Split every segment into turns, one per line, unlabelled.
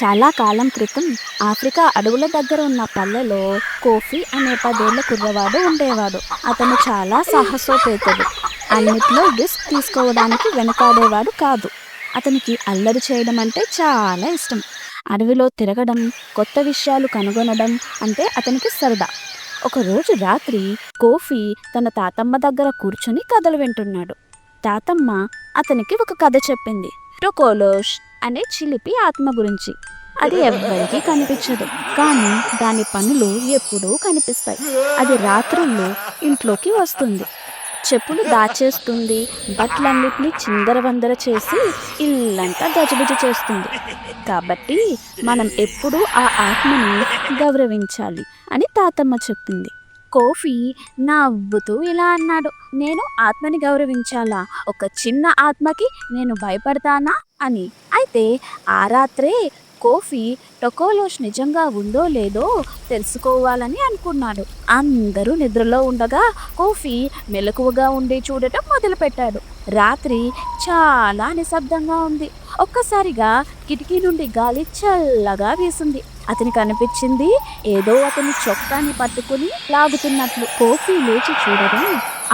చాలా కాలం క్రితం ఆఫ్రికా అడవుల దగ్గర ఉన్న పల్లెలో కోఫీ అనే 10 ఏళ్ల కుర్రవాడు ఉండేవాడు. అతను చాలా సాహసోపేతుడు. అన్నిట్లో రిస్క్ తీసుకోవడానికి వెనకాడేవాడు కాదు. అతనికి అల్లరి చేయడం అంటే చాలా ఇష్టం. అడవిలో తిరగడం, కొత్త విషయాలు కనుగొనడం అంటే అతనికి సరదా. ఒకరోజు రాత్రి కోఫీ తన తాతమ్మ దగ్గర కూర్చుని కథలు వింటున్నాడు. తాతమ్మ అతనికి ఒక కథ చెప్పింది. టొకోలోష్ అనే చిలిపి ఆత్మ గురించి. అది ఎవ్వరికీ కనిపించదు, కానీ దాని పనులు ఎప్పుడూ కనిపిస్తాయి. అది రాత్రుళ్ళు ఇంట్లోకి వస్తుంది, చెప్పులు దాచేస్తుంది, బట్టలన్నిటినీ చిందరవందర చేసి ఇల్లంతా గజిబిజి చేస్తుంది. కాబట్టి మనం ఎప్పుడూ ఆ ఆత్మని గౌరవించాలి అని తాతమ్మ చెప్పింది. కోఫీ నవ్వుతూ ఇలా అన్నాడు, నేను ఆత్మని గౌరవించాలా? ఒక చిన్న ఆత్మకి నేను భయపడతానా అని. అయితే ఆ రాత్రే కోఫీ టొకోలోష్ నిజంగా ఉందో లేదో తెలుసుకోవాలని అనుకున్నాడు. అందరూ నిద్రలో ఉండగా కోఫీ మెలకువగా ఉండి చూడటం మొదలుపెట్టాడు. రాత్రి చాలా నిశ్శబ్దంగా ఉంది. ఒక్కసారిగా కిటికీ నుండి గాలి చల్లగా వీసింది. అతనికి అనిపించింది ఏదో అతని చొక్కాని పట్టుకుని లాగుతున్నట్లు. కోఫీ లేచి చూడగా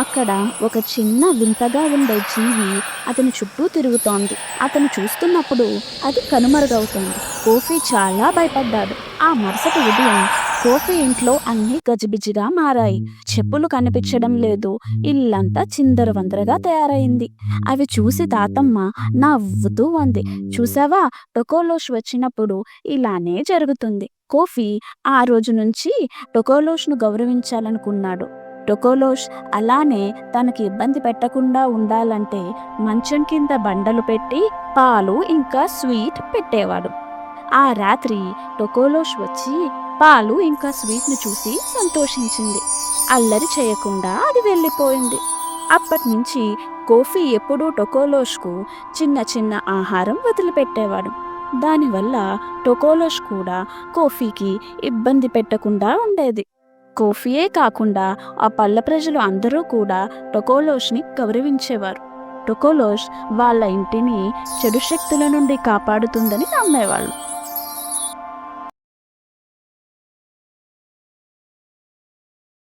అక్కడ ఒక చిన్న వింతగా ఉండే జీవి అతని చుట్టూ తిరుగుతోంది. అతను చూస్తున్నప్పుడు అది కనుమరుగవుతోంది. కోఫీ చాలా భయపడ్డాడు. ఆ మరుసటి ఉదయం కోఫీ ఇంట్లో అన్ని గజిబిజిగా మారాయి. చెప్పులు కనిపించడం లేదు, ఇల్లంతా చిందరవందరగా తయారైంది. అవి చూసి తాతమ్మ నవ్వుతూ ఉంది. చూసావా, టొకోలోష్ వచ్చినప్పుడు ఇలానే జరుగుతుంది. కోఫీ ఆ రోజు నుంచి టొకోలోష్ను గౌరవించాలనుకున్నాడు. టొకోలోష్ అలానే తనకి ఇబ్బంది పెట్టకుండా ఉండాలంటే మంచం కింద బండలు పెట్టి పాలు ఇంకా స్వీట్ పెట్టేవాడు. ఆ రాత్రి టొకోలోష్ వచ్చి పాలు ఇంకా స్వీట్ను చూసి సంతోషించింది. అల్లరి చేయకుండా అది వెళ్ళిపోయింది. అప్పటి నుంచి కోఫీ ఎప్పుడూ టొకోలోష్కు చిన్న చిన్న ఆహారం వదిలిపెట్టేవాడు. దానివల్ల టొకోలోష్ కూడా కోఫీకి ఇబ్బంది పెట్టకుండా ఉండేది. కోఫీయే కాకుండా ఆ పల్లె ప్రజలు అందరూ కూడా టొకోలోష్ని గౌరవించేవారు. టొకోలోష్ వాళ్ళ ఇంటిని చెడు శక్తుల నుండి కాపాడుతుందని నమ్మేవాళ్ళు.